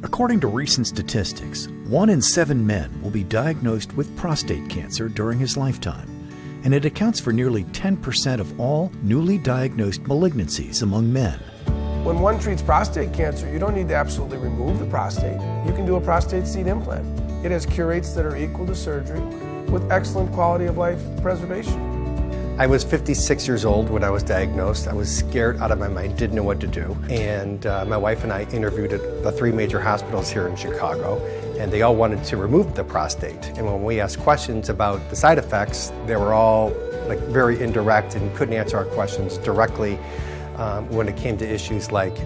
According to recent statistics, 1 in 7 men will be diagnosed with prostate cancer during his lifetime, and it accounts for nearly 10% of all newly diagnosed malignancies among men. When one treats prostate cancer, you don't need to absolutely remove the prostate. You can do a prostate seed implant. It has cure rates that are equal to surgery with excellent quality of life preservation. I was 56 years old when I was diagnosed. I was scared out of my mind, didn't know what to do. And my wife and I interviewed at the 3 major hospitals here in Chicago, and they all wanted to remove the prostate. And when we asked questions about the side effects, they were all very indirect and couldn't answer our questions directly when it came to issues like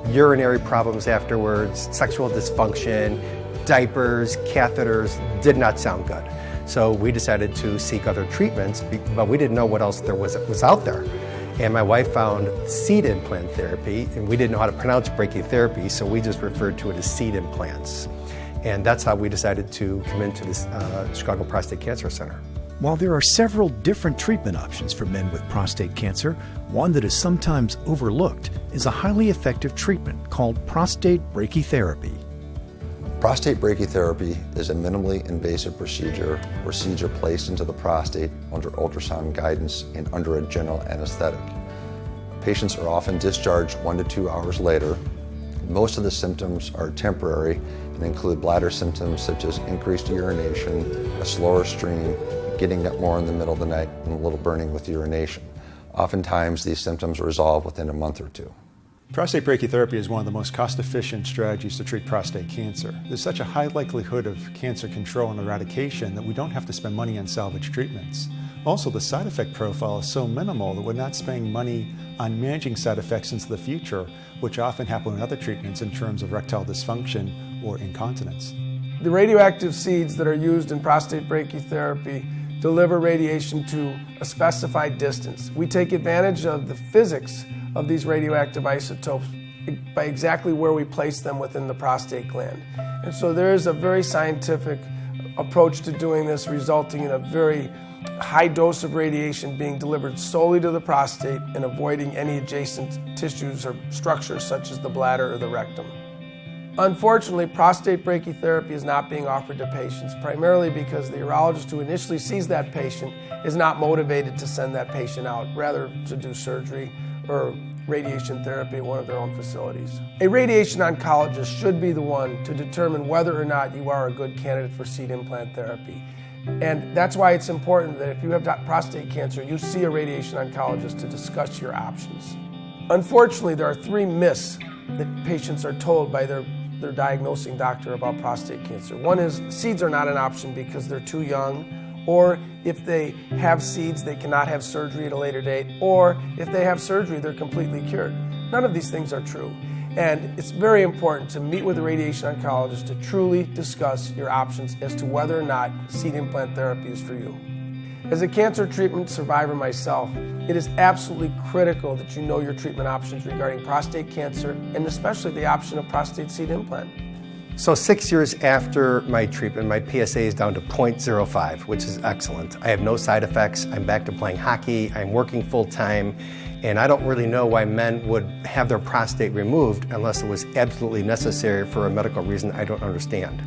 urinary problems afterwards, sexual dysfunction, diapers, catheters. Did not sound good. So we decided to seek other treatments, but we didn't know what else there was out there. And my wife found seed implant therapy, and we didn't know how to pronounce brachytherapy, so we just referred to it as seed implants. And that's how we decided to come into this Chicago Prostate Cancer Center. While there are several different treatment options for men with prostate cancer, one that is sometimes overlooked is a highly effective treatment called prostate brachytherapy. Prostate brachytherapy is a minimally invasive procedure where seeds are placed into the prostate under ultrasound guidance and under a general anesthetic. Patients are often discharged 1 to 2 hours later. Most of the symptoms are temporary and include bladder symptoms such as increased urination, a slower stream, getting up more in the middle of the night, and a little burning with urination. Oftentimes, these symptoms resolve within a month or two. Prostate brachytherapy is one of the most cost-efficient strategies to treat prostate cancer. There's such a high likelihood of cancer control and eradication that we don't have to spend money on salvage treatments. Also, the side effect profile is so minimal that we're not spending money on managing side effects into the future, which often happen with other treatments in terms of erectile dysfunction or incontinence. The radioactive seeds that are used in prostate brachytherapy deliver radiation to a specified distance. We take advantage of the physics of these radioactive isotopes by exactly where we place them within the prostate gland. And so there is a very scientific approach to doing this, resulting in a very high dose of radiation being delivered solely to the prostate and avoiding any adjacent tissues or structures such as the bladder or the rectum. Unfortunately, prostate brachytherapy is not being offered to patients, primarily because the urologist who initially sees that patient is not motivated to send that patient out, rather to do surgery or radiation therapy at one of their own facilities. A radiation oncologist should be the one to determine whether or not you are a good candidate for seed implant therapy. And that's why it's important that if you have prostate cancer, you see a radiation oncologist to discuss your options. Unfortunately, there are 3 myths that patients are told by their diagnosing doctor about prostate cancer. One is seeds are not an option because they're too young, or if they have seeds, they cannot have surgery at a later date, or if they have surgery, they're completely cured. None of these things are true. And it's very important to meet with a radiation oncologist to truly discuss your options as to whether or not seed implant therapy is for you. As a cancer treatment survivor myself, it is absolutely critical that you know your treatment options regarding prostate cancer, and especially the option of prostate seed implant. So 6 years after my treatment, my PSA is down to 0.05, which is excellent. I have no side effects. I'm back to playing hockey. I'm working full time. And I don't really know why men would have their prostate removed unless it was absolutely necessary for a medical reason I don't understand.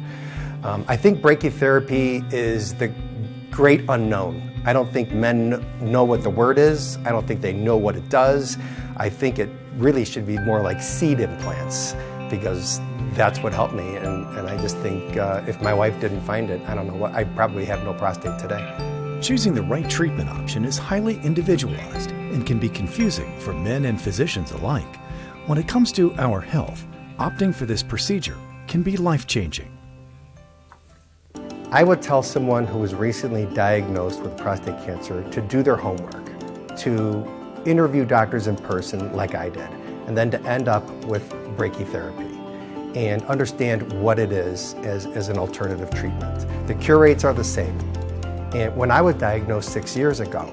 I think brachytherapy is the great unknown. I don't think men know what the word is. I don't think they know what it does. I think it really should be more like seed implants, because that's what helped me. And I just think if my wife didn't find it, I don't know what, I'd probably have no prostate today. Choosing the right treatment option is highly individualized and can be confusing for men and physicians alike. When it comes to our health, opting for this procedure can be life-changing. I would tell someone who was recently diagnosed with prostate cancer to do their homework, to interview doctors in person like I did, and then to end up with brachytherapy and understand what it is as an alternative treatment. The cure rates are the same. And when I was diagnosed 6 years ago,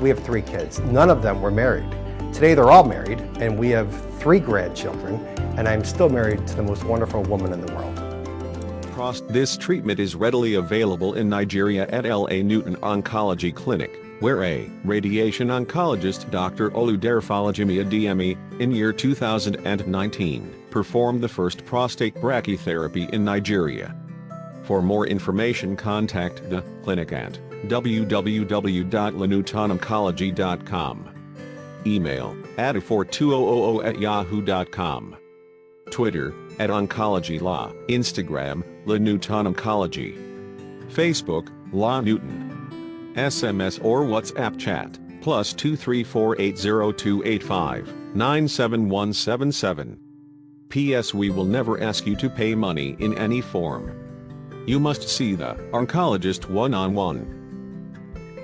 we have 3 kids. None of them were married. Today they're all married, and we have 3 grandchildren, and I'm still married to the most wonderful woman in the world. This treatment is readily available in Nigeria at LA Newton Oncology Clinic, where a Radiation Oncologist Dr. ADEYEMI in year 2019 performed the first prostate brachytherapy in Nigeria. For more information, contact the clinic at www.newtononcology.com. Email ada4200@yahoo.com. Twitter @OncologyLaw. Instagram Newton Oncology. Facebook La Newton. SMS or WhatsApp chat +234 80285 97177. P.S. We will never ask you to pay money in any form. You must see the oncologist one-on-one.